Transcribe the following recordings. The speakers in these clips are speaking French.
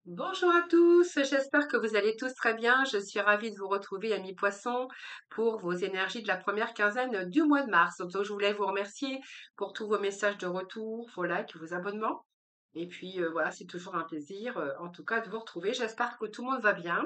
Bonjour à tous, j'espère que vous allez tous très bien. Je suis ravie de vous retrouver, amis poissons, pour vos énergies de la première quinzaine du mois de mars. Donc, je voulais vous remercier pour tous vos messages de retour, vos likes, vos abonnements. Et puis voilà, c'est toujours un plaisir, en tout cas, de vous retrouver. J'espère que tout le monde va bien.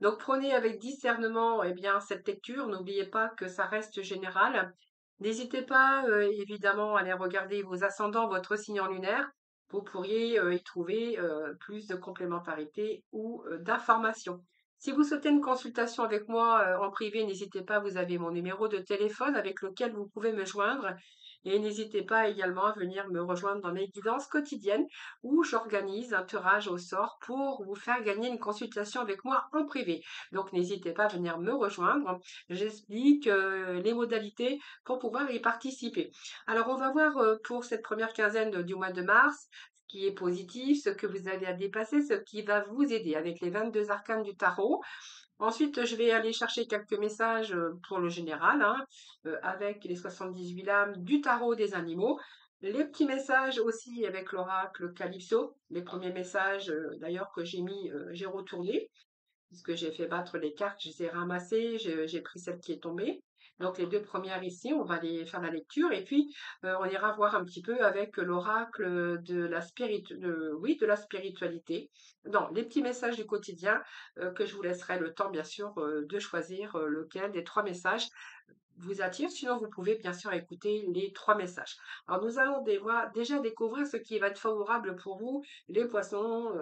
Donc, prenez avec discernement, bien, cette lecture. N'oubliez pas que ça reste général. N'hésitez pas, évidemment, à aller regarder vos ascendants, votre signe en lunaire. Vous pourriez y trouver plus de complémentarité ou d'informations. Si vous souhaitez une consultation avec moi en privé, n'hésitez pas, vous avez mon numéro de téléphone avec lequel vous pouvez me joindre. Et n'hésitez pas également à venir me rejoindre dans mes guidances quotidiennes où j'organise un tirage au sort pour vous faire gagner une consultation avec moi en privé. Donc n'hésitez pas à venir me rejoindre. J'explique les modalités pour pouvoir y participer. Alors on va voir pour cette première quinzaine du mois de mars ce qui est positif, ce que vous avez à dépasser, ce qui va vous aider avec les 22 arcanes du tarot. Ensuite, je vais aller chercher quelques messages pour le général, hein, avec les 78 lames du tarot des animaux. Les petits messages aussi avec l'oracle Calypso. Les premiers messages, d'ailleurs, que j'ai mis, j'ai retourné puisque j'ai fait battre les cartes, je les ai ramassées, j'ai pris celle qui est tombée. Donc les deux premières ici, on va les faire la lecture et puis on ira voir un petit peu avec l'oracle de la oui, de la spiritualité. Non, les petits messages du quotidien que je vous laisserai le temps bien sûr de choisir lequel des trois messages vous attire. Sinon, vous pouvez bien sûr écouter les trois messages. Alors nous allons déjà découvrir ce qui va être favorable pour vous, les poissons,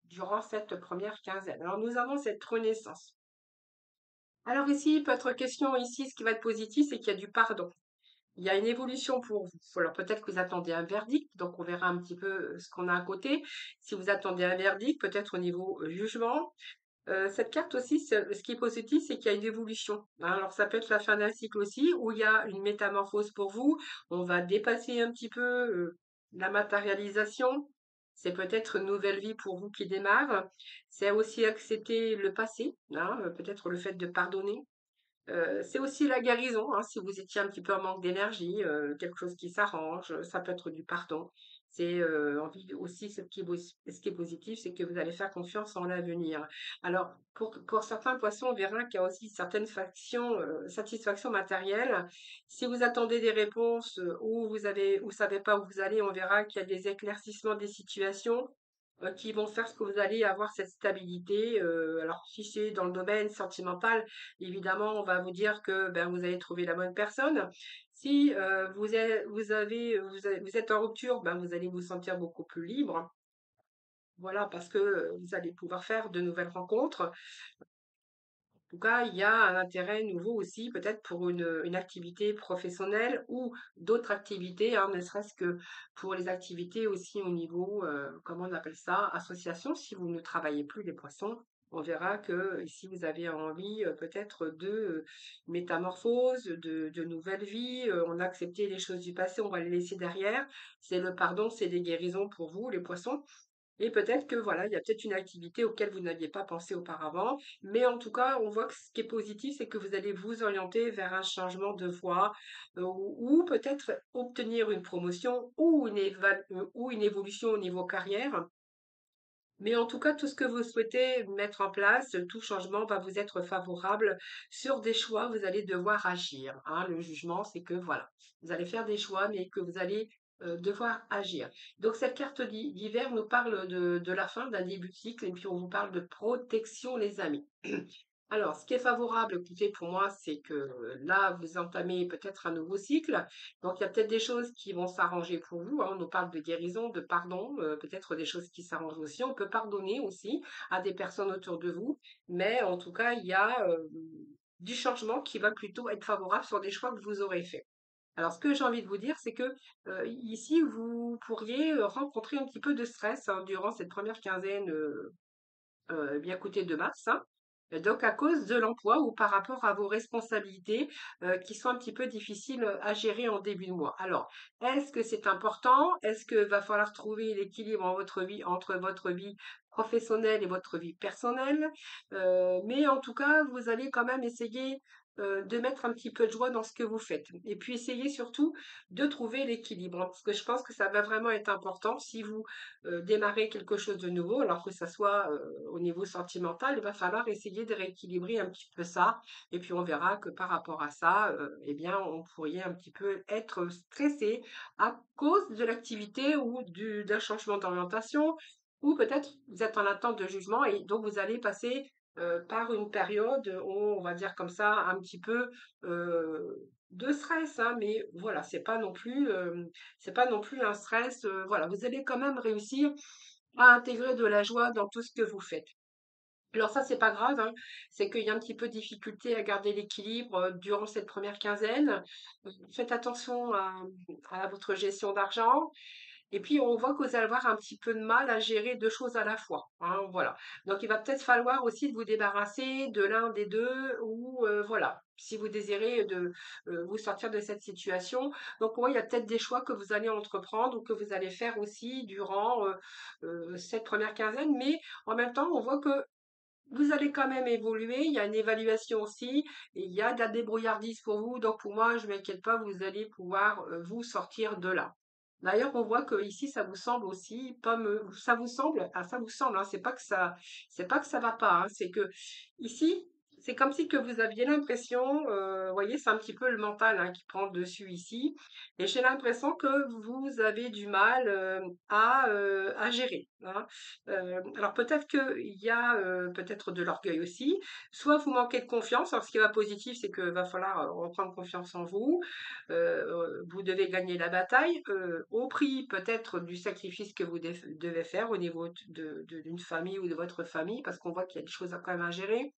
durant cette première quinzaine. Alors, nous avons cette renaissance. Alors ici, votre question ici, ce qui va être positif, c'est qu'il y a du pardon. Il y a une évolution pour vous. Alors peut-être que vous attendez un verdict, donc on verra un petit peu ce qu'on a à côté. Si vous attendez un verdict, peut-être au niveau jugement. Cette carte aussi, ce qui est positif, c'est qu'il y a une évolution, hein. Alors ça peut être la fin d'un cycle aussi, où il y a une métamorphose pour vous. On va dépasser un petit peu la matérialisation. C'est peut-être une nouvelle vie pour vous qui démarre. C'est aussi accepter le passé, hein, peut-être le fait de pardonner. C'est aussi la guérison, hein, si vous étiez un petit peu en manque d'énergie, quelque chose qui s'arrange, ça peut être du pardon. C'est, envie aussi ce qui est positif, c'est que vous allez faire confiance en l'avenir. Alors pour certains poissons, on verra qu'il y a aussi certaines satisfactions matérielles. Si vous attendez des réponses, ou vous savez pas où vous allez, on verra qu'il y a des éclaircissements des situations qui vont faire que vous allez avoir cette stabilité. Alors, si c'est dans le domaine sentimental, évidemment, on va vous dire que ben, vous allez trouver la bonne personne. Si vous êtes en rupture, ben, vous allez vous sentir beaucoup plus libre. Voilà, parce que vous allez pouvoir faire de nouvelles rencontres. En tout cas, il y a un intérêt nouveau aussi, peut-être pour une activité professionnelle ou d'autres activités, hein, ne serait-ce que pour les activités aussi au niveau, comment on appelle ça, association. Si vous ne travaillez plus les poissons, on verra que si vous avez envie peut-être de métamorphose, de nouvelles vies, on a accepté les choses du passé, on va les laisser derrière. C'est le pardon, c'est des guérisons pour vous, les poissons. Et peut-être que voilà, il y a peut-être une activité auquel vous n'aviez pas pensé auparavant, mais en tout cas, on voit que ce qui est positif, c'est que vous allez vous orienter vers un changement de voie, ou peut-être obtenir une promotion ou une évolution au niveau carrière. Mais en tout cas, tout ce que vous souhaitez mettre en place, tout changement va vous être favorable sur des choix, vous allez devoir agir, hein. Le jugement, c'est que voilà, vous allez faire des choix, mais que vous allez devoir agir. Donc cette carte d'hiver nous parle de la fin d'un début de cycle et puis on vous parle de protection, les amis. Alors, ce qui est favorable, écoutez, pour moi, c'est que là, vous entamez peut-être un nouveau cycle. Donc, il y a peut-être des choses qui vont s'arranger pour vous, hein. On nous parle de guérison, de pardon, peut-être des choses qui s'arrangent aussi. On peut pardonner aussi à des personnes autour de vous. Mais en tout cas, il y a du changement qui va plutôt être favorable sur des choix que vous aurez faits. Alors, ce que j'ai envie de vous dire, c'est que ici, vous pourriez rencontrer un petit peu de stress, hein, durant cette première quinzaine bien coûté de mars, hein. Donc à cause de l'emploi ou par rapport à vos responsabilités qui sont un petit peu difficiles à gérer en début de mois. Alors, est-ce que c'est important? Est-ce que va falloir trouver l'équilibre en votre vie, entre votre vie professionnelle et votre vie personnelle? Mais en tout cas, vous allez quand même essayer de mettre un petit peu de joie dans ce que vous faites. Et puis essayez surtout de trouver l'équilibre, hein, parce que je pense que ça va vraiment être important si vous démarrez quelque chose de nouveau, alors que ça soit au niveau sentimental, il va falloir essayer de rééquilibrer un petit peu ça. Et puis on verra que par rapport à ça, eh bien, on pourrait un petit peu être stressé à cause de l'activité ou d'un changement d'orientation, ou peut-être vous êtes en attente de jugement et donc vous allez passer par une période, on va dire comme ça, un petit peu de stress, hein, mais voilà, c'est pas non plus un stress. Voilà, vous allez quand même réussir à intégrer de la joie dans tout ce que vous faites. Alors ça, c'est pas grave, hein, c'est qu'il y a un petit peu de difficulté à garder l'équilibre durant cette première quinzaine. Faites attention à votre gestion d'argent. Et puis, on voit que vous allez avoir un petit peu de mal à gérer 2 choses à la fois, hein, voilà. Donc il va peut-être falloir aussi de vous débarrasser de l'un des 2 ou voilà, si vous désirez vous sortir de cette situation. Donc ouais, il y a peut-être des choix que vous allez entreprendre ou que vous allez faire aussi durant, cette première quinzaine, mais en même temps, on voit que vous allez quand même évoluer, il y a une évaluation aussi, et il y a de la débrouillardise pour vous. Donc pour moi, je ne m'inquiète pas, vous allez pouvoir vous sortir de là. D'ailleurs, on voit que ici, ça vous semble aussi pas ça vous semble, ah, ça vous semble, hein, c'est pas que ça va pas, hein, c'est que ici, c'est comme si que vous aviez l'impression, vous voyez, c'est un petit peu le mental hein, qui prend le dessus ici, et j'ai l'impression que vous avez du mal à gérer, hein. Alors peut-être qu'il y a peut-être de l'orgueil aussi, soit vous manquez de confiance. Alors ce qui va positif, c'est qu'il va falloir reprendre confiance en vous. Vous devez gagner la bataille au prix peut-être du sacrifice que vous devez faire au niveau d'une famille ou de votre famille, parce qu'on voit qu'il y a des choses quand même à gérer.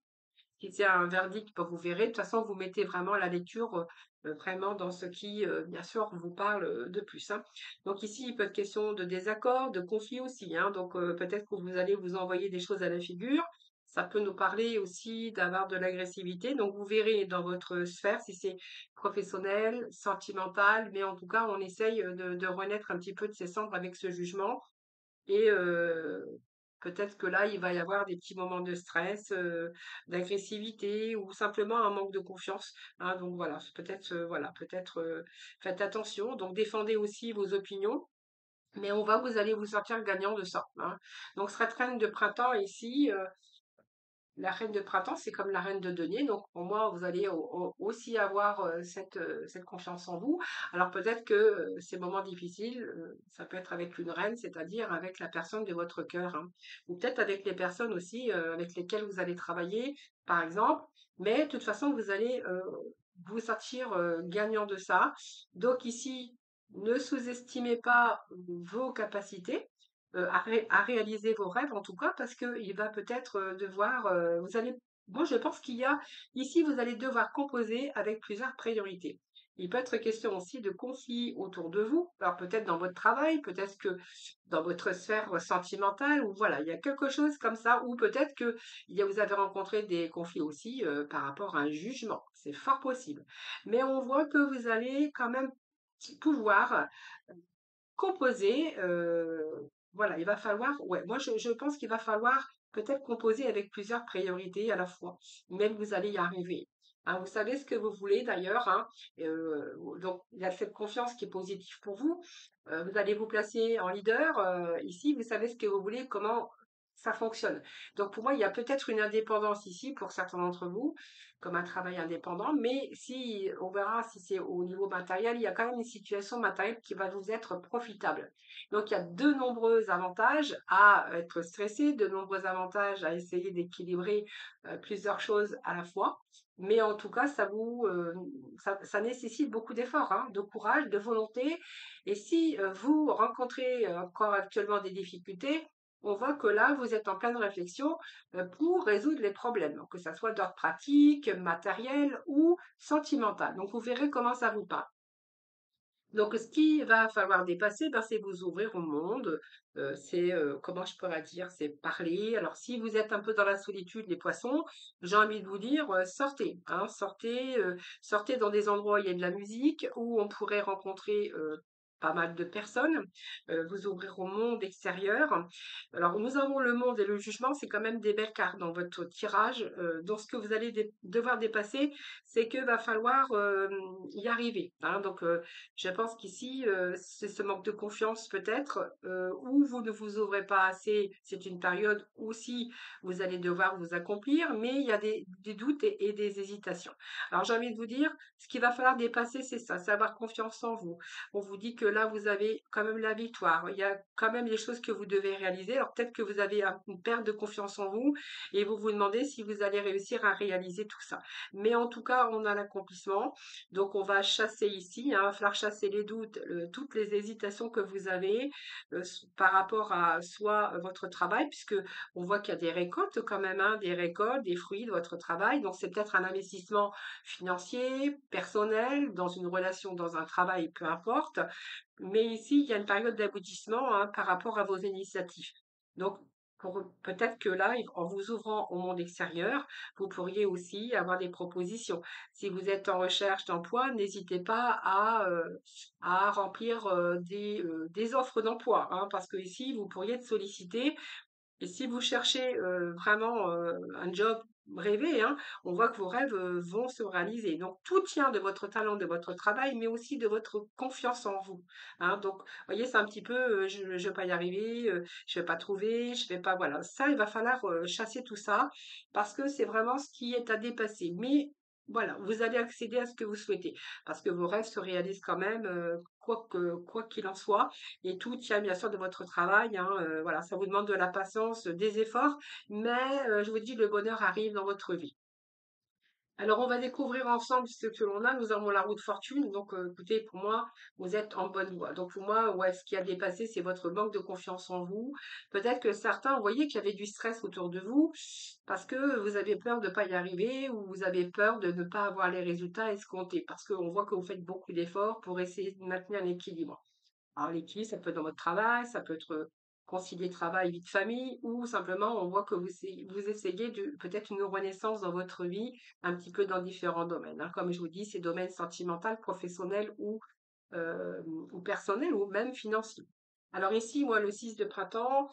Si c'est un verdict, bah, vous verrez. De toute façon, vous mettez vraiment la lecture vraiment dans ce qui, bien sûr, vous parle de plus, hein. Donc ici, il peut être question de désaccord, de conflit aussi, hein. Donc peut-être que vous allez vous envoyer des choses à la figure. Ça peut nous parler aussi d'avoir de l'agressivité. Donc vous verrez dans votre sphère si c'est professionnel, sentimental, mais en tout cas, on essaye de renaître un petit peu de ses cendres avec ce jugement. Et peut-être que là, il va y avoir des petits moments de stress, d'agressivité ou simplement un manque de confiance, hein. Donc voilà, voilà, peut-être, faites attention. Donc défendez aussi vos opinions, mais on va vous allez vous sortir gagnant de ça, hein. Donc cette reine de printemps ici, la reine de printemps, c'est comme la reine de denier, donc pour moi, vous allez aussi avoir cette confiance en vous. Alors peut-être que ces moments difficiles, ça peut être avec une reine, c'est-à-dire avec la personne de votre cœur, hein. Ou peut-être avec les personnes aussi avec lesquelles vous allez travailler, par exemple. Mais de toute façon, vous allez vous sortir gagnant de ça. Donc ici, ne sous-estimez pas vos capacités à réaliser vos rêves en tout cas parce qu'il va peut-être devoir, vous allez, moi je pense qu'il y a, ici vous allez devoir composer avec plusieurs priorités. Il peut être question aussi de conflits autour de vous, alors peut-être dans votre travail, peut-être que dans votre sphère sentimentale, ou voilà, il y a quelque chose comme ça, ou peut-être que vous avez rencontré des conflits aussi par rapport à un jugement, c'est fort possible. Mais on voit que vous allez quand même pouvoir composer, voilà, il va falloir ouais, moi je pense qu'il va falloir peut-être composer avec plusieurs priorités à la fois, mais vous allez y arriver. Hein, vous savez ce que vous voulez d'ailleurs, hein, donc il y a cette confiance qui est positive pour vous. Vous allez vous placer en leader, ici, vous savez ce que vous voulez, comment ça fonctionne. Donc pour moi, il y a peut-être une indépendance ici pour certains d'entre vous, comme un travail indépendant, mais si on verra si c'est au niveau matériel, il y a quand même une situation matérielle qui va vous être profitable. Donc il y a de nombreux avantages à être stressé, de nombreux avantages à essayer d'équilibrer plusieurs choses à la fois. Mais en tout cas, ça nécessite beaucoup d'efforts, hein, de courage, de volonté. Et si vous rencontrez encore actuellement des difficultés, on voit que là, vous êtes en pleine réflexion pour résoudre les problèmes, donc que ça soit d'ordre pratique, matériel ou sentimental. Donc, vous verrez comment ça vous parle. Donc, ce qu'il va falloir dépasser, ben, c'est vous ouvrir au monde. C'est, comment je pourrais dire, c'est parler. Alors, si vous êtes un peu dans la solitude, les poissons, j'ai envie de vous dire, sortez, hein, sortez, sortez dans des endroits où il y a de la musique, où on pourrait rencontrer pas mal de personnes, vous ouvrir au monde extérieur. Alors, nous avons le monde et le jugement, c'est quand même des belles cartes dans votre tirage. Donc, ce que vous allez devoir dépasser, c'est que va falloir y arriver, hein. Donc, je pense qu'ici, c'est ce manque de confiance peut-être, ou vous ne vous ouvrez pas assez. C'est une période où si vous allez devoir vous accomplir, mais il y a des doutes et des hésitations. Alors, j'ai envie de vous dire, ce qu'il va falloir dépasser, c'est avoir confiance en vous. On vous dit que là, vous avez quand même la victoire. Il y a quand même des choses que vous devez réaliser. Alors peut-être que vous avez une perte de confiance en vous et vous vous demandez si vous allez réussir à réaliser tout ça. Mais en tout cas, on a l'accomplissement. Donc on va chasser ici, hein. Il va falloir chasser les doutes, toutes les hésitations que vous avez par rapport à soit votre travail, puisque on voit qu'il y a des récoltes quand même, hein, des récoltes, des fruits de votre travail. Donc c'est peut-être un investissement financier, personnel, dans une relation, dans un travail, peu importe. Mais ici, il y a une période d'aboutissement, hein, par rapport à vos initiatives. Donc, peut-être que là, en vous ouvrant au monde extérieur, vous pourriez aussi avoir des propositions. Si vous êtes en recherche d'emploi, n'hésitez pas à remplir des offres d'emploi, hein, parce que ici, vous pourriez être sollicité et si vous cherchez vraiment un job rêvé, hein, on voit que vos rêves vont se réaliser. Donc, tout tient de votre talent, de votre travail, mais aussi de votre confiance en vous, hein. Donc, vous voyez, c'est un petit peu, je ne vais pas y arriver, je ne vais pas trouver, je vais pas, voilà. Ça, il va falloir chasser tout ça parce que c'est vraiment ce qui est à dépasser. Mais voilà, vous allez accéder à ce que vous souhaitez parce que vos rêves se réalisent quand même, quoi qu'il en soit. Et tout tient bien sûr de votre travail, hein, voilà, ça vous demande de la patience, des efforts, mais je vous dis, le bonheur arrive dans votre vie. Alors, on va découvrir ensemble ce que l'on a. Nous avons la roue de fortune. Donc, écoutez, pour moi, vous êtes en bonne voie. Donc, pour moi, ouais, ce qui a dépassé, c'est votre manque de confiance en vous. Peut-être que certains, vous voyez qu'il y avait du stress autour de vous parce que vous avez peur de ne pas y arriver ou vous avez peur de ne pas avoir les résultats escomptés parce qu'on voit que vous faites beaucoup d'efforts pour essayer de maintenir l'équilibre. Alors l'équilibre, ça peut être dans votre travail, ça peut être concilier travail, vie de famille, ou simplement on voit que vous essayez de peut-être une renaissance dans votre vie, un petit peu dans différents domaines, hein. Comme je vous dis, c'est domaine sentimental, professionnel ou personnel, ou même financier. Alors ici, moi, le 6 de printemps,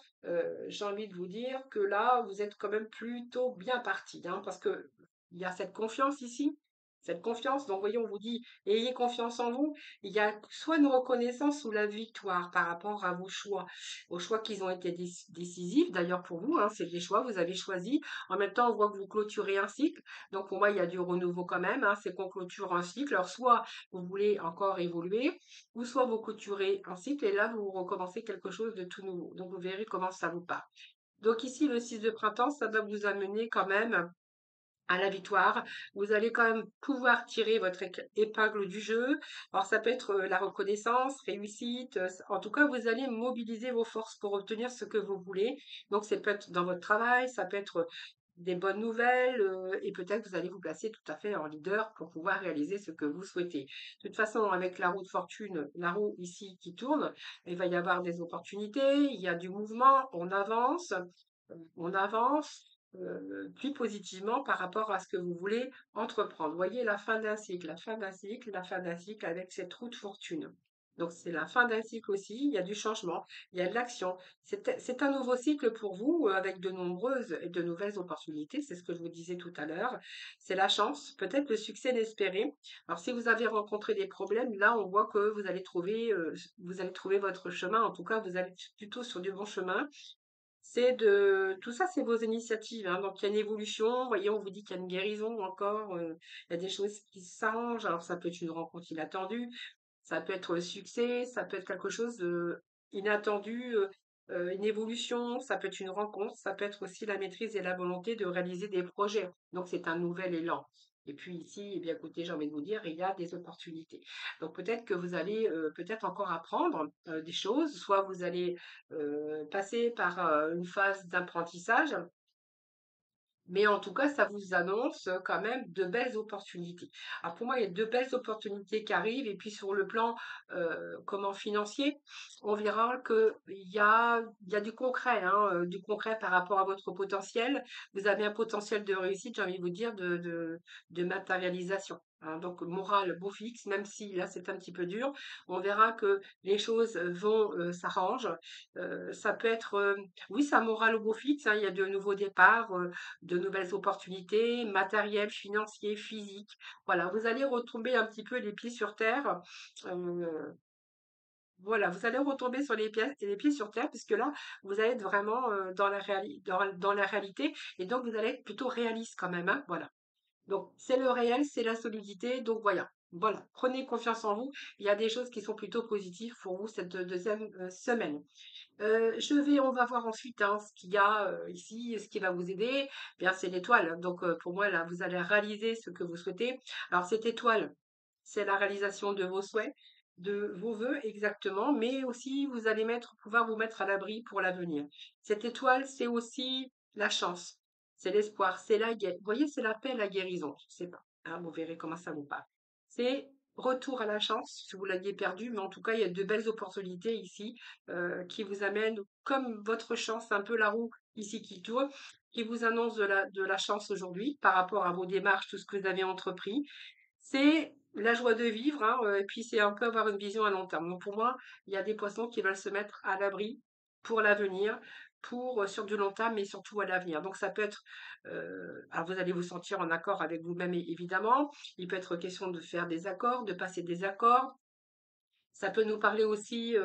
j'ai envie de vous dire que là, vous êtes quand même plutôt bien parti, hein, parce que il y a cette confiance ici, cette confiance. Donc, voyez, on vous dit, ayez confiance en vous. Il y a soit une reconnaissance ou la victoire par rapport à vos choix, aux choix qui ont été décisifs. D'ailleurs, pour vous, hein, c'est des choix, vous avez choisi. En même temps, on voit que vous clôturez un cycle. Donc, pour moi, il y a du renouveau quand même, hein, c'est qu'on clôture un cycle. Alors, soit vous voulez encore évoluer, ou soit vous clôturez un cycle et là, vous recommencez quelque chose de tout nouveau. Donc, vous verrez comment ça vous part. Donc, ici, le 6 de printemps, ça va vous amener quand même à la victoire. Vous allez quand même pouvoir tirer votre épingle du jeu. Alors ça peut être la reconnaissance, réussite. En tout cas, vous allez mobiliser vos forces pour obtenir ce que vous voulez. Donc ça peut être dans votre travail, ça peut être des bonnes nouvelles et peut-être que vous allez vous placer tout à fait en leader pour pouvoir réaliser ce que vous souhaitez. De toute façon, avec la roue de fortune, la roue ici qui tourne, il va y avoir des opportunités, il y a du mouvement, on avance plus positivement par rapport à ce que vous voulez entreprendre. Vous voyez la fin d'un cycle, la fin d'un cycle, la fin d'un cycle avec cette roue de fortune. Donc c'est la fin d'un cycle aussi, il y a du changement, il y a de l'action. C'est un nouveau cycle pour vous avec de nombreuses et de nouvelles opportunités, c'est ce que je vous disais tout à l'heure. C'est la chance, peut-être le succès inespéré. Alors si vous avez rencontré des problèmes, là on voit que vous allez trouver votre chemin, en tout cas vous allez plutôt sur du bon chemin. Tout ça, c'est vos initiatives, hein. Donc, il y a une évolution. Vous voyez, on vous dit qu'il y a une guérison encore. Il y a des choses qui s'arrangent. Alors, ça peut être une rencontre inattendue. Ça peut être le succès. Ça peut être quelque chose d'inattendu, une évolution. Ça peut être une rencontre. Ça peut être aussi la maîtrise et la volonté de réaliser des projets. Donc, c'est un nouvel élan. Et puis ici, eh bien, écoutez, j'ai envie de vous dire, il y a des opportunités. Donc, peut-être que vous allez peut-être encore apprendre des choses. Soit vous allez passer par une phase d'apprentissage, mais en tout cas, ça vous annonce quand même de belles opportunités. Alors pour moi, il y a de belles opportunités qui arrivent, et puis sur le plan comment financier, on verra il y a du concret, hein, du concret par rapport à votre potentiel. Vous avez un potentiel de réussite, j'ai envie de vous dire, de matérialisation. hein. Donc morale beau fixe, même si là c'est un petit peu dur, on verra que les choses vont s'arrangent. Ça peut être, oui, c'est un moral au beau fixe, hein, il y a de nouveaux départs, de nouvelles opportunités matérielles, financiers, physiques. Voilà, vous allez retomber un petit peu les pieds sur terre. euh, voilà, vous allez retomber sur les pieds sur terre, puisque là, vous allez être vraiment dans dans la réalité, et donc vous allez être plutôt réaliste quand même, hein, voilà. Donc, c'est le réel, c'est la solidité. Donc, voilà. Voilà. Prenez confiance en vous. Il y a des choses qui sont plutôt positives pour vous cette deuxième semaine. On va voir ensuite hein, ce qu'il y a ici, ce qui va vous aider. Bien, c'est l'étoile. Donc, pour moi, là, vous allez réaliser ce que vous souhaitez. Alors, cette étoile, c'est la réalisation de vos souhaits, de vos vœux exactement, mais aussi vous allez pouvoir vous mettre à l'abri pour l'avenir. Cette étoile, c'est aussi la chance, c'est l'espoir, c'est vous voyez, c'est la paix, la guérison. Je sais pas, hein, vous verrez comment ça vous parle. C'est retour à la chance, si vous l'aviez perdu, mais en tout cas, il y a de belles opportunités ici qui vous amènent, comme votre chance, un peu la roue ici qui tourne, qui vous annonce de la chance aujourd'hui par rapport à vos démarches, tout ce que vous avez entrepris. C'est la joie de vivre, hein, et puis c'est un peu avoir une vision à long terme. Donc pour moi, il y a des poissons qui veulent se mettre à l'abri pour l'avenir, pour sur du long terme, mais surtout à l'avenir. Donc ça peut être, alors vous allez vous sentir en accord avec vous-même évidemment. Il peut être question de faire des accords, de passer des accords, ça peut nous parler aussi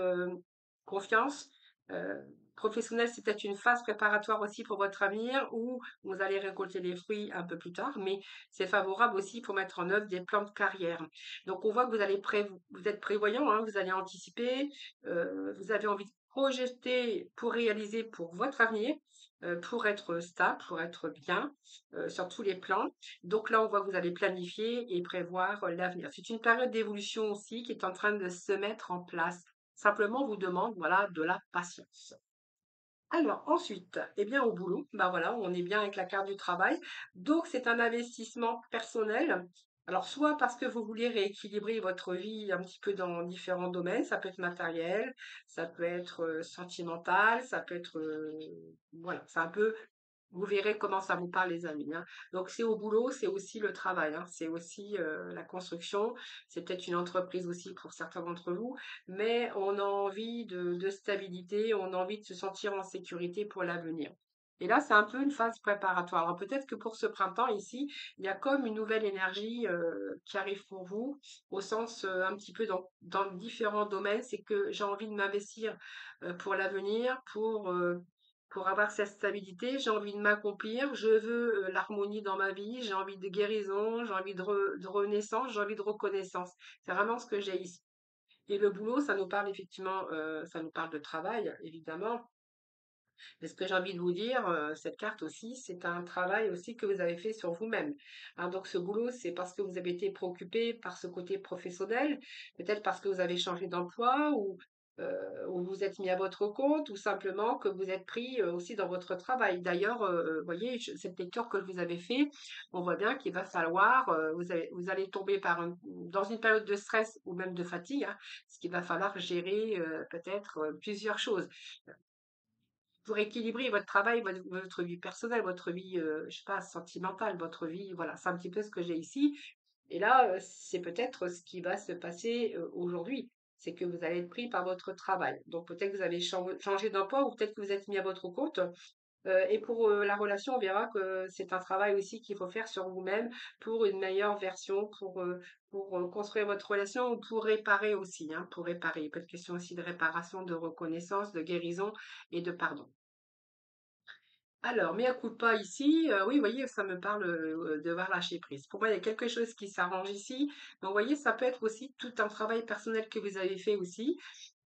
confiance. Euh, Professionnel, c'est peut-être une phase préparatoire aussi pour votre avenir où vous allez récolter les fruits un peu plus tard, mais c'est favorable aussi pour mettre en œuvre des plans de carrière. Donc, on voit que vous êtes prévoyant, hein, vous allez anticiper, vous avez envie de projeter pour réaliser pour votre avenir, pour être stable, pour être bien sur tous les plans. Donc là, on voit que vous allez planifier et prévoir l'avenir. C'est une période d'évolution aussi qui est en train de se mettre en place. Simplement, on vous demande, voilà, de la patience. Alors ensuite, eh bien au boulot, bah voilà, on est bien avec la carte du travail. Donc c'est un investissement personnel. Alors soit parce que vous voulez rééquilibrer votre vie un petit peu dans différents domaines, ça peut être matériel, ça peut être sentimental, ça peut être voilà, c'est un peu vous verrez comment ça vous parle, les amis, hein. Donc, c'est au boulot, c'est aussi le travail, hein. C'est aussi la construction. C'est peut-être une entreprise aussi pour certains d'entre vous, mais on a envie de stabilité, on a envie de se sentir en sécurité pour l'avenir. Et là, c'est un peu une phase préparatoire. Alors, peut-être que pour ce printemps ici, il y a comme une nouvelle énergie qui arrive pour vous, au sens un petit peu dans différents domaines. C'est que j'ai envie de m'investir pour l'avenir, pour avoir cette stabilité, j'ai envie de m'accomplir, je veux l'harmonie dans ma vie, j'ai envie de guérison, j'ai envie de renaissance, j'ai envie de reconnaissance. C'est vraiment ce que j'ai ici. Et le boulot, ça nous parle effectivement, ça nous parle de travail, évidemment. Mais ce que j'ai envie de vous dire, cette carte aussi, c'est un travail aussi que vous avez fait sur vous-même. Hein, donc ce boulot, c'est parce que vous avez été préoccupé par ce côté professionnel, peut-être parce que vous avez changé d'emploi ou vous êtes mis à votre compte, ou simplement que vous êtes pris aussi dans votre travail. D'ailleurs, vous voyez, cette lecture que vous avez fait, on voit bien qu'il va falloir, vous allez tomber dans une période de stress ou même de fatigue, hein, parce qu'il va falloir gérer peut-être plusieurs choses pour équilibrer votre travail, votre vie personnelle, votre vie, je sais pas, sentimentale, votre vie, voilà, c'est un petit peu ce que j'ai ici. Et là, c'est peut-être ce qui va se passer aujourd'hui. C'est que vous allez être pris par votre travail. Donc peut-être que vous avez changé d'emploi ou peut-être que vous êtes mis à votre compte. Et pour la relation, on verra que c'est un travail aussi qu'il faut faire sur vous-même pour une meilleure version, pour construire votre relation ou pour réparer aussi, hein, pour réparer. Il peut être question aussi de réparation, de reconnaissance, de guérison et de pardon. Alors, mea culpa ici, oui, vous voyez, ça me parle de devoir lâcher prise. Pour moi, il y a quelque chose qui s'arrange ici. Donc, vous voyez, ça peut être aussi tout un travail personnel que vous avez fait aussi,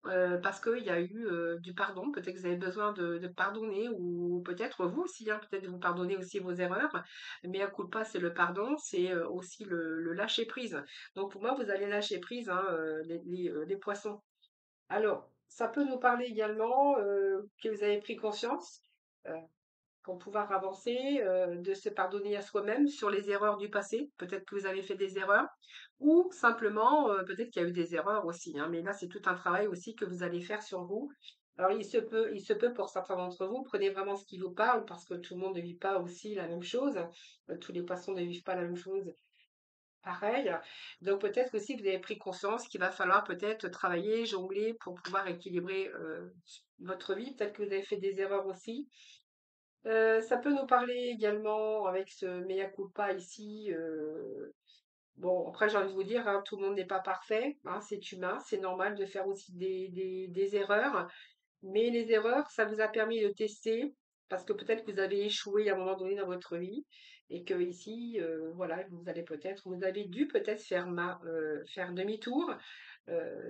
parce qu'il y a eu du pardon. Peut-être que vous avez besoin de pardonner, ou peut-être vous aussi, hein, peut-être vous pardonnez aussi vos erreurs. Mea culpa, c'est le pardon, c'est aussi le lâcher prise. Donc, pour moi, vous allez lâcher prise, hein, les poissons. Alors, ça peut nous parler également que vous avez pris conscience. euh, pour pouvoir avancer, de se pardonner à soi-même sur les erreurs du passé. Peut-être que vous avez fait des erreurs, ou simplement, peut-être qu'il y a eu des erreurs aussi, hein, mais là, c'est tout un travail aussi que vous allez faire sur vous. Alors, il se peut pour certains d'entre vous, prenez vraiment ce qui vous parle, parce que tout le monde ne vit pas aussi la même chose. Tous les poissons ne vivent pas la même chose pareil. Donc peut-être aussi que vous avez pris conscience qu'il va falloir peut-être travailler, jongler pour pouvoir équilibrer votre vie. Peut-être que vous avez fait des erreurs aussi. Ça peut nous parler également avec ce mea culpa ici. Bon, après, j'ai envie de vous dire, hein, tout le monde n'est pas parfait, hein, c'est humain, c'est normal de faire aussi des erreurs. Mais les erreurs, ça vous a permis de tester, parce que peut-être que vous avez échoué à un moment donné dans votre vie, et que ici, voilà, vous avez dû peut-être faire demi-tour.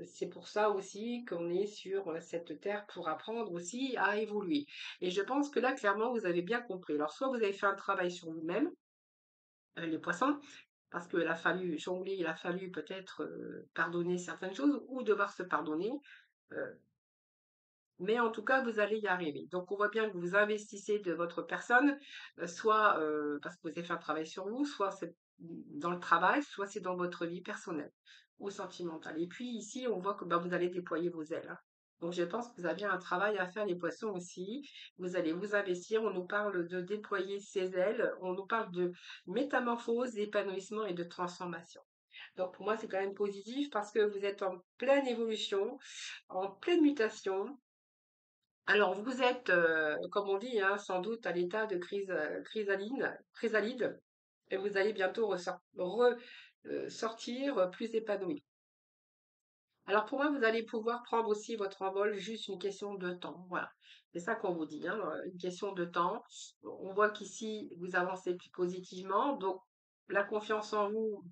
C'est pour ça aussi qu'on est sur cette terre pour apprendre aussi à évoluer. Et je pense que là, clairement, vous avez bien compris. Alors, soit vous avez fait un travail sur vous-même, les poissons, parce qu'il a fallu jongler, il a fallu peut-être pardonner certaines choses ou devoir se pardonner. euh, mais en tout cas, vous allez y arriver. Donc, on voit bien que vous investissez de votre personne, soit parce que vous avez fait un travail sur vous, soit c'est dans le travail, soit c'est dans votre vie personnelle ou sentimentale. Et puis ici, on voit que bah, vous allez déployer vos ailes, hein. Donc, je pense que vous avez un travail à faire, les poissons aussi. Vous allez vous investir. On nous parle de déployer ses ailes. On nous parle de métamorphose, d'épanouissement et de transformation. Donc, pour moi, c'est quand même positif parce que vous êtes en pleine évolution, en pleine mutation. Alors, vous êtes, comme on dit, hein, sans doute à l'état de chrysalide, et vous allez bientôt sortir plus épanoui. Alors, pour moi, vous allez pouvoir prendre aussi votre envol, juste une question de temps. Voilà. C'est ça qu'on vous dit, hein, une question de temps. On voit qu'ici, vous avancez plus positivement. Donc, la confiance en vous,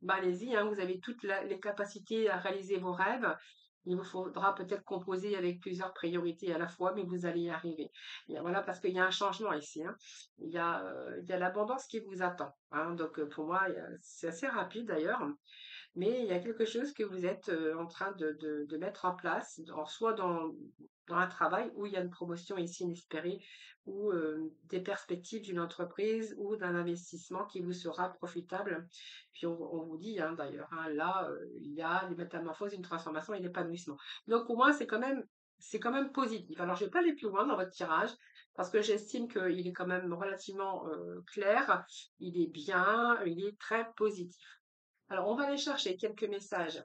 bah, allez-y, hein, vous avez toutes les capacités à réaliser vos rêves. Il vous faudra peut-être composer avec plusieurs priorités à la fois, mais vous allez y arriver. Et voilà, parce qu'il y a un changement ici, hein. Il y a l'abondance qui vous attend, hein. Donc, pour moi, c'est assez rapide d'ailleurs. Mais il y a quelque chose que vous êtes en train de mettre en place, soit dans un travail où il y a une promotion ici inespérée, ou des perspectives d'une entreprise ou d'un investissement qui vous sera profitable. Puis on vous dit hein, d'ailleurs, hein, là, il y a des métamorphoses, une transformation et l'épanouissement. Donc pour moi, c'est quand même positif. Alors je ne vais pas aller plus loin dans votre tirage parce que j'estime qu'il est quand même relativement clair, il est bien, il est très positif. Alors, on va aller chercher quelques messages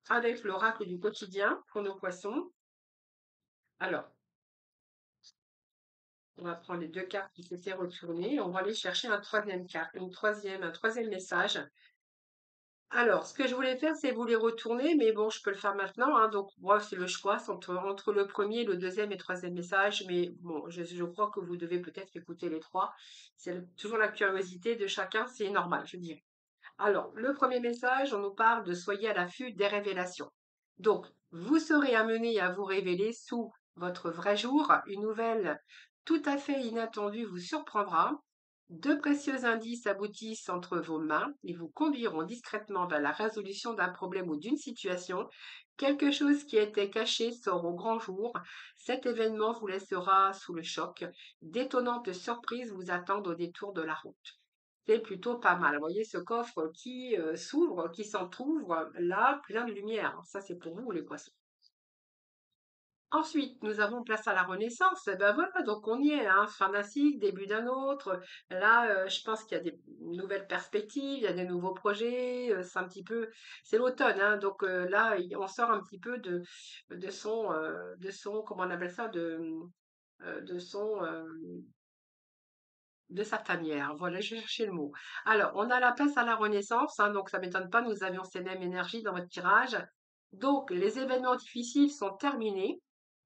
avec l'oracle du quotidien pour nos poissons. Alors, on va prendre les deux cartes qui s'étaient retournées. On va aller chercher un troisième carte, un troisième message. Alors, ce que je voulais faire, c'est vous les retourner, mais bon, je peux le faire maintenant, hein. Donc, moi, c'est le choix c'est entre le premier, le deuxième et le troisième message. Mais bon, je crois que vous devez peut-être écouter les trois. C'est toujours la curiosité de chacun, c'est normal, je dirais. Alors, le premier message, on nous parle de soyez à l'affût des révélations. Donc, vous serez amené à vous révéler sous votre vrai jour. Une nouvelle tout à fait inattendue vous surprendra. De précieux indices aboutissent entre vos mains et vous conduiront discrètement vers la résolution d'un problème ou d'une situation. Quelque chose qui était caché sort au grand jour. Cet événement vous laissera sous le choc. D'étonnantes surprises vous attendent au détour de la route. C'est plutôt pas mal. Vous voyez ce coffre qui s'ouvre, qui s'entrouvre là, plein de lumière. Ça, c'est pour vous, les poissons. Ensuite, nous avons place à la Renaissance. Eh ben voilà, donc on y est, hein, fin d'un cycle, début d'un autre. Là, je pense qu'il y a des nouvelles perspectives, il y a des nouveaux projets. C'est un petit peu, c'est l'automne, hein, donc là, on sort un petit peu de son, comment on appelle ça, de son, de sa tanière. Voilà, je cherchais le mot. Alors, on a la place à la Renaissance, hein, donc ça ne m'étonne pas, nous avions ces mêmes énergies dans votre tirage. Donc, les événements difficiles sont terminés.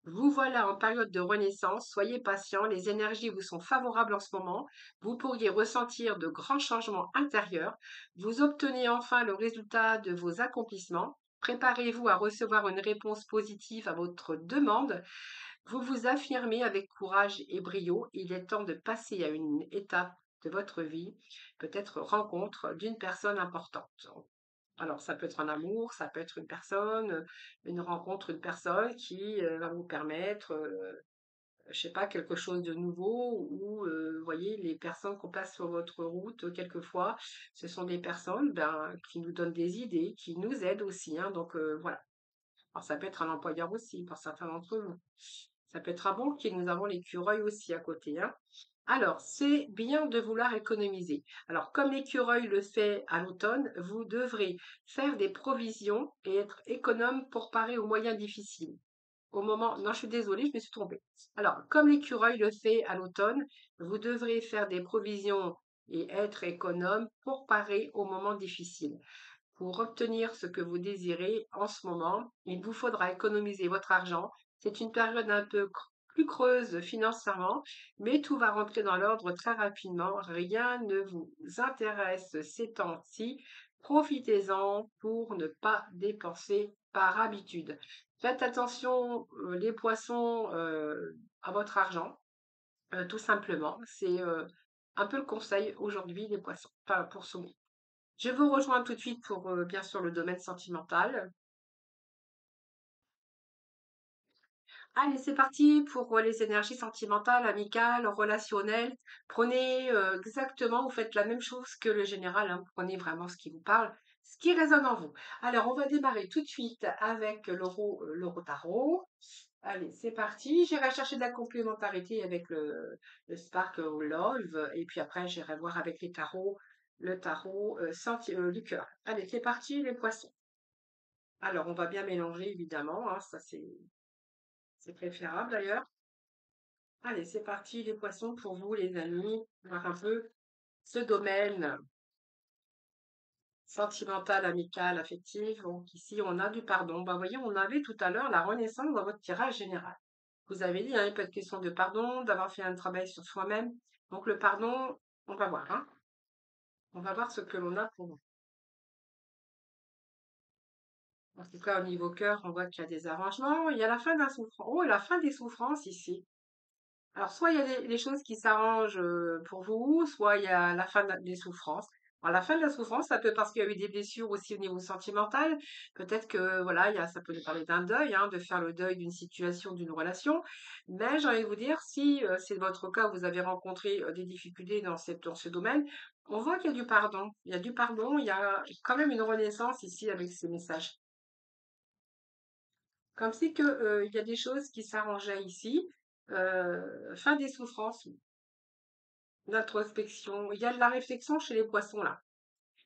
Vous voilà en période de renaissance. Soyez patient, les énergies vous sont favorables en ce moment. Vous pourriez ressentir de grands changements intérieurs. Vous obtenez enfin le résultat de vos accomplissements. Préparez-vous à recevoir une réponse positive à votre demande. Vous vous affirmez avec courage et brio. Il est temps de passer à une étape de votre vie, peut-être rencontre d'une personne importante. Alors, ça peut être un amour, ça peut être une personne, une rencontre, une personne qui va vous permettre, je sais pas, quelque chose de nouveau ou, vous voyez, les personnes qu'on place sur votre route, quelquefois, ce sont des personnes ben, qui nous donnent des idées, qui nous aident aussi, hein, donc voilà. Alors, ça peut être un employeur aussi, pour certains d'entre vous. Ça peut être un banquier, nous avons l'écureuil aussi à côté, hein. Alors, c'est bien de vouloir économiser. Alors, comme l'écureuil le fait à l'automne, vous devrez faire des provisions et être économe pour parer aux moyens difficiles. Au moment, non, je suis désolée, je me suis trompée. Alors, comme l'écureuil le fait à l'automne, vous devrez faire des provisions et être économe pour parer aux moments difficiles. Pour obtenir ce que vous désirez en ce moment, il vous faudra économiser votre argent. C'est une période un peu plus creuse financièrement, mais tout va rentrer dans l'ordre très rapidement. Rien ne vous intéresse ces temps-ci. Profitez-en pour ne pas dépenser par habitude. Faites attention, les poissons, à votre argent, tout simplement. C'est un peu le conseil aujourd'hui des poissons, enfin pour ce mois. Je vous rejoins tout de suite pour, bien sûr, le domaine sentimental. Allez, c'est parti pour les énergies sentimentales, amicales, relationnelles. Prenez exactement, vous faites la même chose que le général, hein. Prenez vraiment ce qui vous parle, ce qui résonne en vous. Alors, on va démarrer tout de suite avec l'euro tarot. Allez, c'est parti. J'irai chercher de la complémentarité avec le Spark ou Love. Et puis après, j'irai voir avec les tarots, le tarot du cœur. Allez, c'est parti, les poissons. Alors, on va bien mélanger, évidemment, hein, ça c'est préférable d'ailleurs. Allez, c'est parti, les poissons, pour vous, les amis, voir un peu ce domaine sentimental, amical, affectif. Donc ici, on a du pardon. Bah, vous voyez, on avait tout à l'heure la renaissance dans votre tirage général. Vous avez dit, hein, il peut être question de pardon, d'avoir fait un travail sur soi-même. Donc le pardon, on va voir, hein. On va voir ce que l'on a pour vous. En tout cas, au niveau cœur, on voit qu'il y a des arrangements. Il y a la fin d'un souffrance. Oh, la fin des souffrances ici. Alors, soit il y a des choses qui s'arrangent pour vous, soit il y a la fin des souffrances. Alors, la fin de la souffrance, ça peut parce qu'il y a eu des blessures aussi au niveau sentimental. Peut-être que, voilà, ça peut nous parler d'un deuil, hein, de faire le deuil d'une situation, d'une relation. Mais j'ai envie de vous dire, si c'est votre cas, vous avez rencontré des difficultés dans ce domaine, on voit qu'il y a du pardon. Il y a du pardon, il y a quand même une renaissance ici avec ces messages. Comme si que, il y a des choses qui s'arrangeaient ici. Fin des souffrances, l'introspection. Il y a de la réflexion chez les poissons là.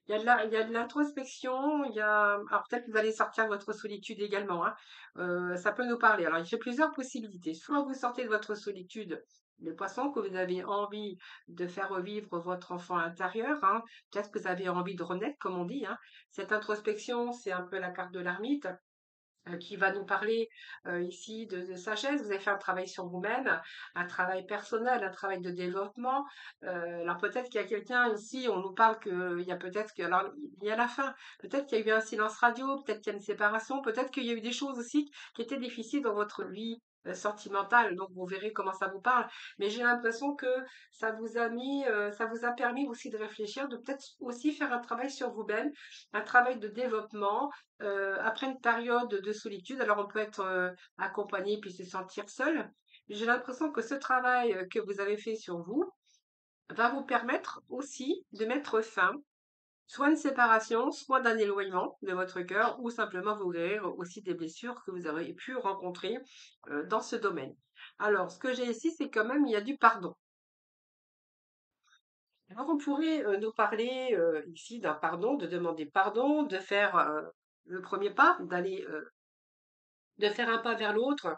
Il y a de l'introspection, il y a. Alors peut-être que vous allez sortir de votre solitude également, hein. Ça peut nous parler. Alors il y a plusieurs possibilités. Soit vous sortez de votre solitude, les poissons, que vous avez envie de faire revivre votre enfant intérieur, hein. Peut-être que vous avez envie de renaître, comme on dit, hein. Cette introspection, c'est un peu la carte de l'ermite qui va nous parler ici de sagesse. Vous avez fait un travail sur vous-même, un travail personnel, un travail de développement. Alors peut-être qu'il y a quelqu'un ici, on nous parle qu'il y a peut-être que, alors il y a la fin, peut-être qu'il y a eu un silence radio, peut-être qu'il y a une séparation, peut-être qu'il y a eu des choses aussi qui étaient difficiles dans votre vie sentimentale. Donc vous verrez comment ça vous parle. Mais j'ai l'impression que ça vous a permis aussi de réfléchir, de peut-être aussi faire un travail sur vous-même, un travail de développement après une période de solitude. Alors on peut être accompagné puis se sentir seul. J'ai l'impression que ce travail que vous avez fait sur vous va vous permettre aussi de mettre fin, soit à une séparation, soit d'un éloignement de votre cœur, ou simplement vous guérir aussi des blessures que vous auriez pu rencontrer dans ce domaine. Alors, ce que j'ai ici, c'est quand même, il y a du pardon. Alors, on pourrait nous parler ici d'un pardon, de demander pardon, de faire le premier pas, de faire un pas vers l'autre.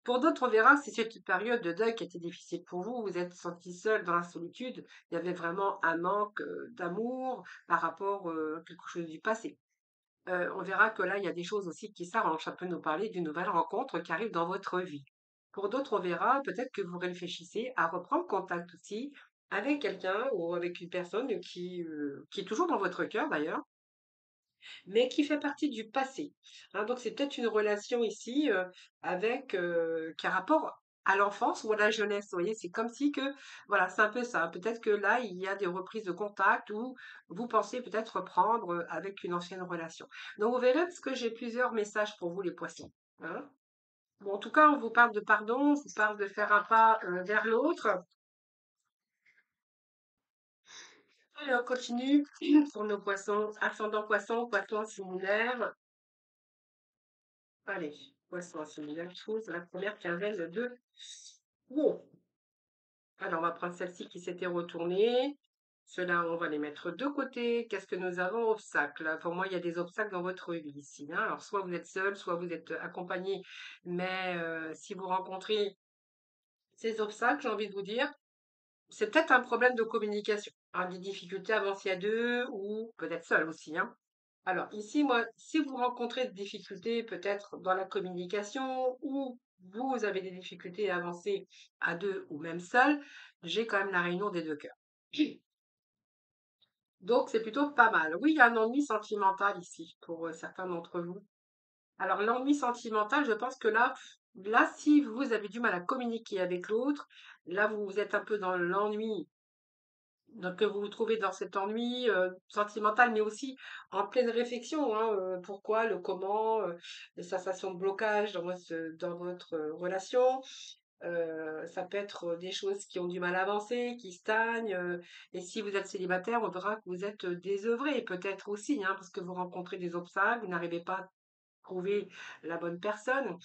Pour d'autres, on verra si c'est une période de deuil qui était difficile pour vous, vous êtes senti seul dans la solitude, il y avait vraiment un manque d'amour par rapport à quelque chose du passé. On verra que là, il y a des choses aussi qui s'arrangent. Ça peut nous parler d'une nouvelle rencontre qui arrive dans votre vie. Pour d'autres, on verra peut-être que vous réfléchissez à reprendre contact aussi avec quelqu'un ou avec une personne qui est toujours dans votre cœur d'ailleurs, mais qui fait partie du passé. Hein, donc c'est peut-être une relation ici qui a rapport à l'enfance ou à la jeunesse. Vous voyez, c'est comme si que, voilà, c'est un peu ça. Peut-être que là, il y a des reprises de contact ou vous pensez peut-être reprendre avec une ancienne relation. Donc vous verrez parce que j'ai plusieurs messages pour vous, les poissons. Hein. Bon, en tout cas, on vous parle de pardon, on vous parle de faire un pas vers l'autre. Allez, on continue pour nos poissons, ascendant poisson, poisson similaire. Allez, poisson similaire, chose, la première quinzaine de... Wow. Alors, on va prendre celle-ci qui s'était retournée. Ceux-là, on va les mettre de côté. Qu'est-ce que nous avons? Obstacles. Pour moi, il y a des obstacles dans votre vie ici, hein. Alors, soit vous êtes seul, soit vous êtes accompagné. Mais si vous rencontrez ces obstacles, j'ai envie de vous dire, c'est peut-être un problème de communication, hein, des difficultés à avancer à deux ou peut-être seul aussi, hein. Alors ici, moi, si vous rencontrez des difficultés peut-être dans la communication ou vous avez des difficultés à avancer à deux ou même seul, j'ai quand même la réunion des deux cœurs. Donc c'est plutôt pas mal. Oui, il y a un ennui sentimental ici pour certains d'entre vous. Alors l'ennui sentimental, je pense que là, si vous avez du mal à communiquer avec l'autre, là vous êtes un peu dans l'ennui. Donc, que vous vous trouvez dans cet ennui sentimental, mais aussi en pleine réflexion, hein, pourquoi, le comment, les sensations de blocage dans votre relation. Ça peut être des choses qui ont du mal à avancer, qui stagnent. Et si vous êtes célibataire, on verra que vous êtes désœuvré, peut-être aussi, hein, parce que vous rencontrez des obstacles, vous n'arrivez pas à trouver la bonne personne.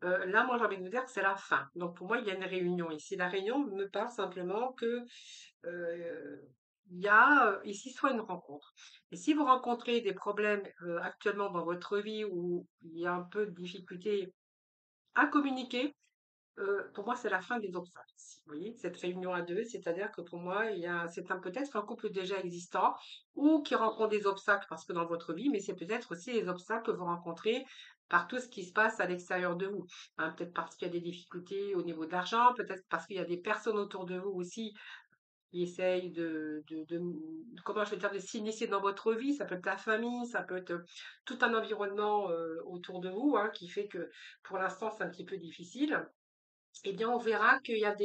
Là, moi, j'ai envie de vous dire que c'est la fin. Donc, pour moi, il y a une réunion ici. La réunion me parle simplement que euh, il y a ici soit une rencontre. Et si vous rencontrez des problèmes actuellement dans votre vie où il y a un peu de difficulté à communiquer, pour moi, c'est la fin des obstacles ici. Vous voyez, cette réunion à deux, c'est-à-dire que pour moi, c'est peut-être un couple déjà existant ou qui rencontre des obstacles parce que dans votre vie, mais c'est peut-être aussi les obstacles que vous rencontrez par tout ce qui se passe à l'extérieur de vous, hein. Peut-être parce qu'il y a des difficultés au niveau de l'argent, peut-être parce qu'il y a des personnes autour de vous aussi qui essayent comment je vais dire, de s'initier dans votre vie. Ça peut être la famille, ça peut être tout un environnement autour de vous, hein, qui fait que pour l'instant, c'est un petit peu difficile. Eh bien, on verra qu'il y a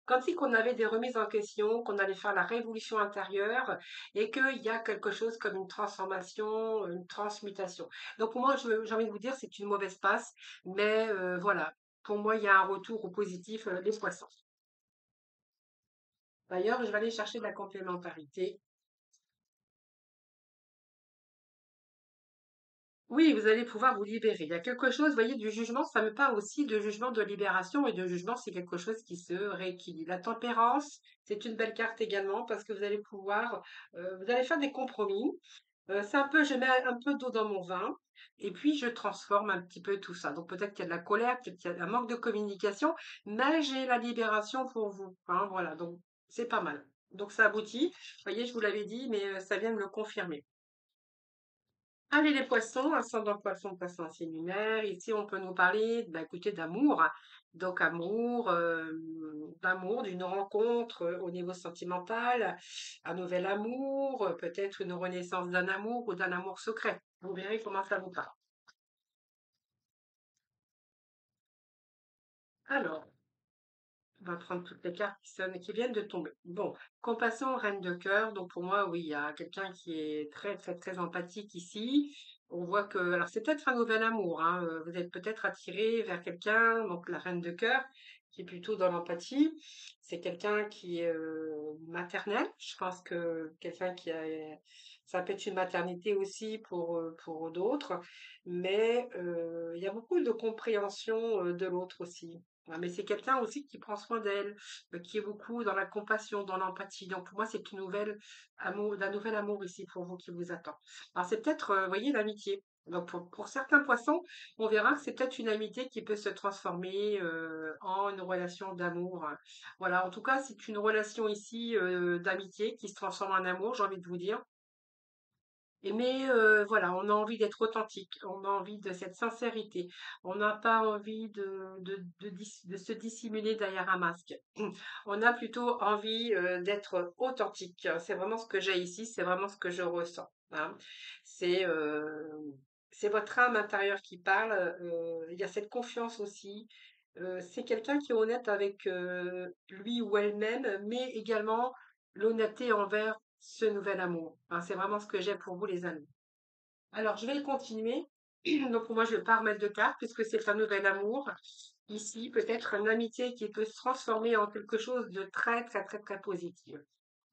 comme si qu'on avait des remises en question, qu'on allait faire la révolution intérieure et qu'il y a quelque chose comme une transformation, une transmutation. Donc, pour moi, j'ai envie de vous dire, c'est une mauvaise passe, mais voilà. Pour moi, il y a un retour au positif des poissons. D'ailleurs, je vais aller chercher de la complémentarité. Oui, vous allez pouvoir vous libérer. Il y a quelque chose, vous voyez, du jugement, ça me parle aussi de jugement de libération et de jugement, c'est quelque chose qui se rééquilibre. La tempérance, c'est une belle carte également parce que vous allez pouvoir, vous allez faire des compromis. C'est un peu, je mets un peu d'eau dans mon vin et puis je transforme un petit peu tout ça. Donc peut-être qu'il y a de la colère, peut-être qu'il y a un manque de communication, mais j'ai la libération pour vous, hein, voilà, donc c'est pas mal. Donc ça aboutit. Vous voyez, je vous l'avais dit, mais ça vient de me le confirmer. Allez les poissons, ascendant poisson, poisson ancien lunaire. Ici, on peut nous parler, bah, écoutez, d'amour. Donc amour, d'amour, d'une rencontre au niveau sentimental, un nouvel amour, peut-être une renaissance d'un amour ou d'un amour secret. Vous verrez comment ça vous parle. Alors, on va prendre toutes les cartes qui viennent de tomber. Bon, compassion, reine de cœur. Donc pour moi, oui, il y a quelqu'un qui est très, très, très empathique ici. On voit que, alors c'est peut-être un nouvel amour, hein. Vous êtes peut-être attiré vers quelqu'un, donc la reine de cœur, qui est plutôt dans l'empathie. C'est quelqu'un qui est maternel. Je pense que quelqu'un ça peut être une maternité aussi pour d'autres, mais il y a beaucoup de compréhension de l'autre aussi. Ouais, mais c'est quelqu'un aussi qui prend soin d'elle, qui est beaucoup dans la compassion, dans l'empathie. Donc pour moi, c'est une nouvelle amour, d'un nouvel amour ici pour vous qui vous attend. Alors c'est peut-être, vous voyez, l'amitié. Donc pour certains poissons, on verra que c'est peut-être une amitié qui peut se transformer en une relation d'amour. Voilà, en tout cas, c'est une relation ici d'amitié qui se transforme en amour, j'ai envie de vous dire. Mais voilà, on a envie d'être authentique, on a envie de cette sincérité, on n'a pas envie de se dissimuler derrière un masque. On a plutôt envie d'être authentique. C'est vraiment ce que j'ai ici, c'est vraiment ce que je ressens, hein. C'est c'est votre âme intérieure qui parle. Il y a cette confiance aussi. C'est quelqu'un qui est honnête avec lui ou elle-même, mais également l'honnêteté envers ce nouvel amour. Hein, c'est vraiment ce que j'ai pour vous, les amis. Alors, je vais continuer. Donc, pour moi, je ne vais pas remettre de carte puisque c'est un nouvel amour. Ici, peut-être une amitié qui peut se transformer en quelque chose de très, très, très, très positif.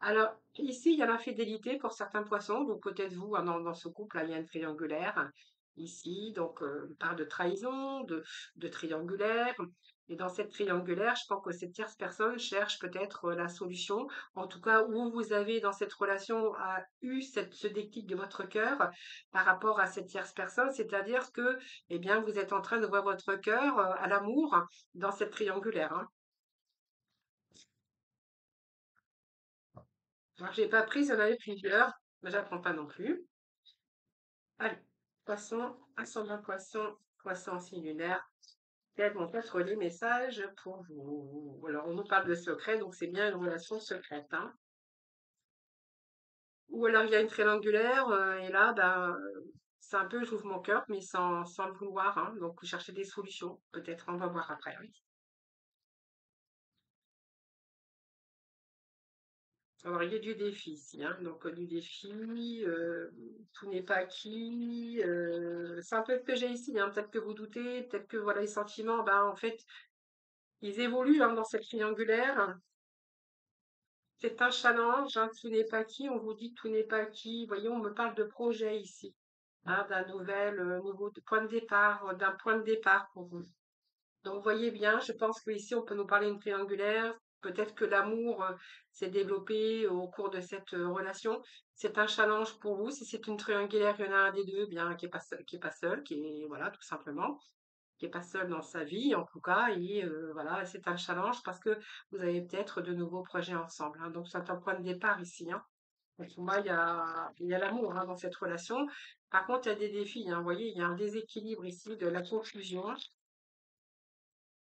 Alors, ici, il y a l'infidélité pour certains poissons. Donc, peut-être vous, hein, dans ce couple-là, il y a une triangulaire. Ici, donc, on parle de trahison, de triangulaire. Et dans cette triangulaire, je pense que cette tierce personne cherche peut-être la solution. En tout cas, où vous avez dans cette relation eu ce déclic de votre cœur par rapport à cette tierce personne, c'est-à-dire que, eh bien, vous êtes en train d'ouvrir votre cœur à l'amour dans cette triangulaire, hein. Alors, j'ai pas pris, j'en avais plusieurs, mais j'apprends pas non plus. Allez, poisson, ascendant poisson, poisson singulaire. Quels vont être les messages pour vous? Alors, on nous parle de secret, donc c'est bien une relation secrète, hein. Ou alors il y a une triangulaire, et là, ben, c'est un peu j'ouvre mon cœur, mais sans le vouloir, hein. Donc, vous cherchez des solutions. Peut-être, on va voir après, oui. Alors, il y a du défi ici, hein. Donc, du défi, tout n'est pas acquis. C'est un peu ce que j'ai ici, hein. Peut-être que vous doutez, peut-être que voilà, les sentiments, ben, en fait, ils évoluent, hein, dans cette triangulaire. C'est un challenge, hein, tout n'est pas acquis. On vous dit que tout n'est pas acquis. Voyez, on me parle de projet ici, hein, d'un nouveau point de départ, d'un point de départ pour vous. Donc, voyez bien, je pense qu'ici, on peut nous parler d'une triangulaire. Peut-être que l'amour s'est développé au cours de cette relation. C'est un challenge pour vous. Si c'est une triangulaire, il y en a un des deux, eh bien, qui est pas seul, qui est, voilà, tout simplement, qui est pas seul dans sa vie, en tout cas. Et voilà, c'est un challenge parce que vous avez peut-être de nouveaux projets ensemble, hein. Donc, c'est un point de départ ici, hein. Donc, pour moi, il y a l'amour, hein, dans cette relation. Par contre, il y a des défis, hein. Vous voyez, il y a un déséquilibre ici, de la confusion.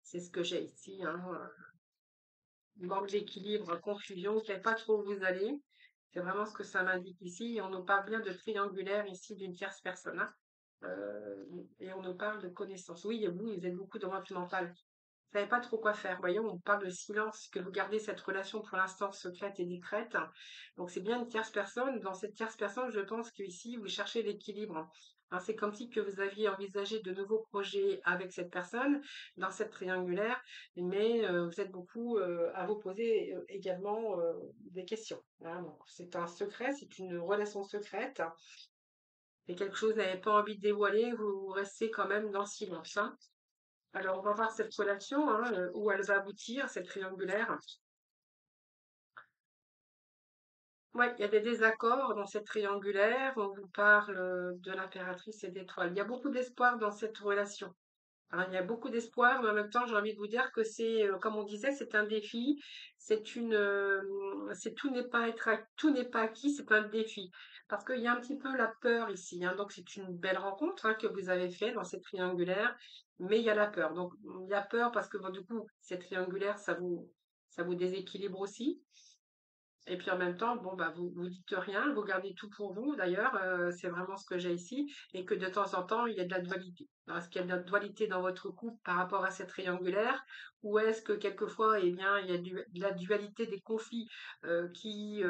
C'est ce que j'ai ici, hein. Manque d'équilibre, confusion, vous ne savez pas trop où vous allez. C'est vraiment ce que ça m'indique ici. Et on nous parle bien de triangulaire ici d'une tierce personne, hein. Euh, et on nous parle de connaissance. Oui, vous êtes beaucoup dans votre mental. Vous savez pas trop quoi faire. Voyons, on parle de silence, que vous gardez cette relation pour l'instant secrète et discrète. Donc c'est bien une tierce personne. Dans cette tierce personne, je pense qu'ici, vous cherchez l'équilibre, hein. C'est comme si que vous aviez envisagé de nouveaux projets avec cette personne dans cette triangulaire, mais vous êtes beaucoup à vous poser également des questions, hein. Donc, c'est un secret, c'est une relation secrète. C'est quelque chose que vous n'avez pas envie de dévoiler, vous restez quand même dans le silence, hein. Alors, on va voir cette relation, hein, où elle va aboutir, cette triangulaire. Ouais, il y a des désaccords dans cette triangulaire. On vous parle de l'impératrice et d'étoiles. Il y a beaucoup d'espoir dans cette relation, hein. Il y a beaucoup d'espoir, mais en même temps, j'ai envie de vous dire que c'est, comme on disait, c'est un défi. Tout n'est pas tout n'est pas acquis, c'est un défi. Parce qu'il y a un petit peu la peur ici, hein. Donc, c'est une belle rencontre, hein, que vous avez fait dans cette triangulaire, mais il y a la peur. Donc, il y a peur parce que, bon, du coup, cette triangulaire, ça vous déséquilibre aussi. Et puis en même temps, bon, bah, vous dites rien, vous gardez tout pour vous d'ailleurs, c'est vraiment ce que j'ai ici, et que de temps en temps, il y a de la dualité. Alors, est-ce qu'il y a de la dualité dans votre couple par rapport à cette triangulaire, ou est-ce que quelquefois, eh bien, il y a de la dualité des conflits qui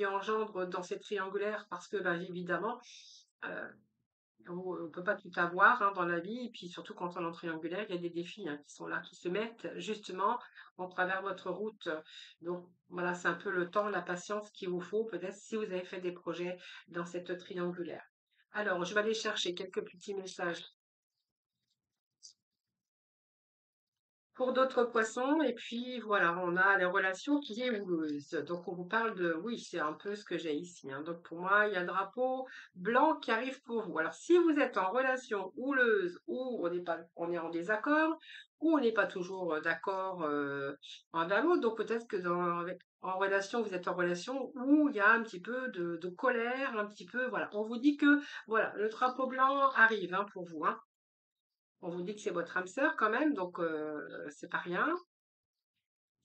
engendrent dans cette triangulaire, parce que, ben, évidemment, euh, on ne peut pas tout avoir, hein, dans la vie, et puis surtout quand on est en triangulaire, il y a des défis, hein, qui sont là, qui se mettent justement en travers votre route. Donc voilà, c'est un peu le temps, la patience qu'il vous faut, peut-être si vous avez fait des projets dans cette triangulaire. Alors, je vais aller chercher quelques petits messages pour d'autres poissons, et puis voilà, on a les relations qui est houleuse. Donc on vous parle de, oui, c'est un peu ce que j'ai ici, hein. Donc pour moi, il y a un drapeau blanc qui arrive pour vous. Alors si vous êtes en relation houleuse, ou on est en désaccord, ou on n'est pas toujours d'accord en un l'autre, donc peut-être que en relation, vous êtes en relation où il y a un petit peu de colère, un petit peu, voilà. On vous dit que, voilà, le drapeau blanc arrive, hein, pour vous, hein. On vous dit que c'est votre âme sœur quand même, donc c'est pas rien.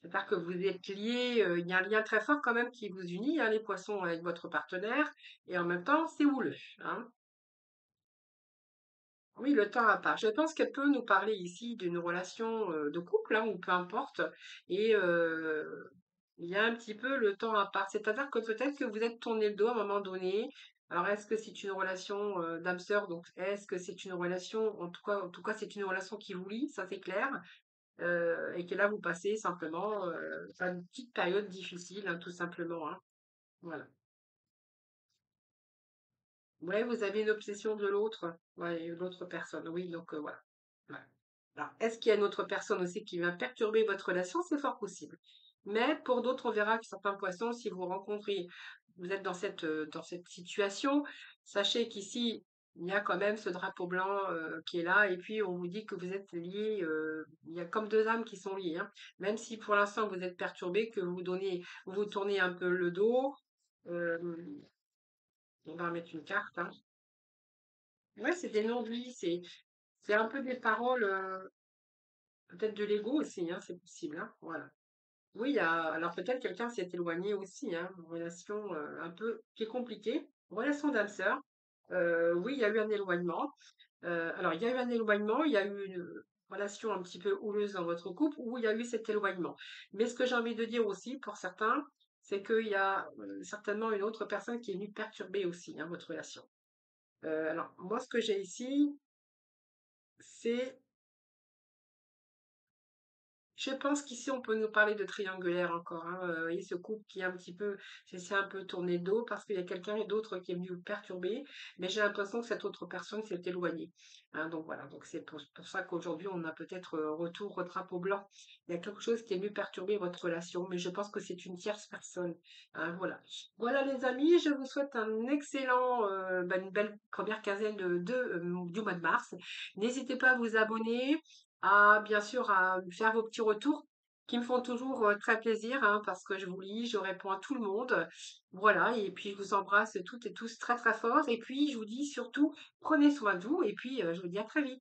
C'est-à-dire que vous êtes liés, il y a un lien très fort quand même qui vous unit, hein, les poissons, avec votre partenaire, et en même temps, c'est houleux, hein. Oui, le temps à part. Je pense qu'elle peut nous parler ici d'une relation de couple, hein, ou peu importe, et il y a un petit peu le temps à part. C'est-à-dire que peut-être que vous êtes tourné le dos à un moment donné. Alors, est-ce que c'est une relation d'âme sœur? Donc, est-ce que c'est une relation, en tout cas, c'est une relation qui vous lie, ça c'est clair. Et que là, vous passez simplement par une petite période difficile, hein, tout simplement, hein. Voilà. Ouais, vous avez une obsession de l'autre, ouais, l'autre personne. Oui, donc voilà. Ouais. Alors, est-ce qu'il y a une autre personne aussi qui vient perturber votre relation? C'est fort possible. Mais pour d'autres, on verra que certains poissons, si vous rencontrez, vous êtes dans cette situation, sachez qu'ici, il y a quand même ce drapeau blanc qui est là, et puis on vous dit que vous êtes liés, il y a comme deux âmes qui sont liées, hein. Même si pour l'instant vous êtes perturbé, que vous vous tournez un peu le dos, euh, on va remettre une carte, hein. Ouais, c'est des non-dits, c'est un peu des paroles. Peut-être de l'ego aussi, hein, c'est possible, hein, voilà. Oui, alors peut-être quelqu'un s'est éloigné aussi, hein, une relation un peu qui est compliquée, relation d'âme sœur. Oui, il y a eu un éloignement. Alors, il y a eu un éloignement, il y a eu une relation un petit peu houleuse dans votre couple où il y a eu cet éloignement. Mais ce que j'ai envie de dire aussi pour certains, c'est qu'il y a certainement une autre personne qui est venue perturber aussi, hein, votre relation. Alors, moi, ce que j'ai ici, c'est je pense qu'ici, on peut nous parler de triangulaire encore, hein. Vous voyez, ce couple qui est un petit peu, c'est un peu tourné de dos parce qu'il y a quelqu'un d'autre qui est venu le perturber, mais j'ai l'impression que cette autre personne s'est éloignée, hein. Donc voilà, donc c'est pour ça qu'aujourd'hui, on a peut-être retour au drapeau blanc. Il y a quelque chose qui est venu perturber votre relation, mais je pense que c'est une tierce personne, hein, voilà. Voilà les amis, je vous souhaite un excellent, une belle première quinzaine du mois de mars. N'hésitez pas à vous abonner, bien sûr, à faire vos petits retours qui me font toujours très plaisir, hein, parce que je vous lis, je réponds à tout le monde. Voilà, et puis je vous embrasse toutes et tous très très fort. Et puis je vous dis surtout, prenez soin de vous et puis je vous dis à très vite.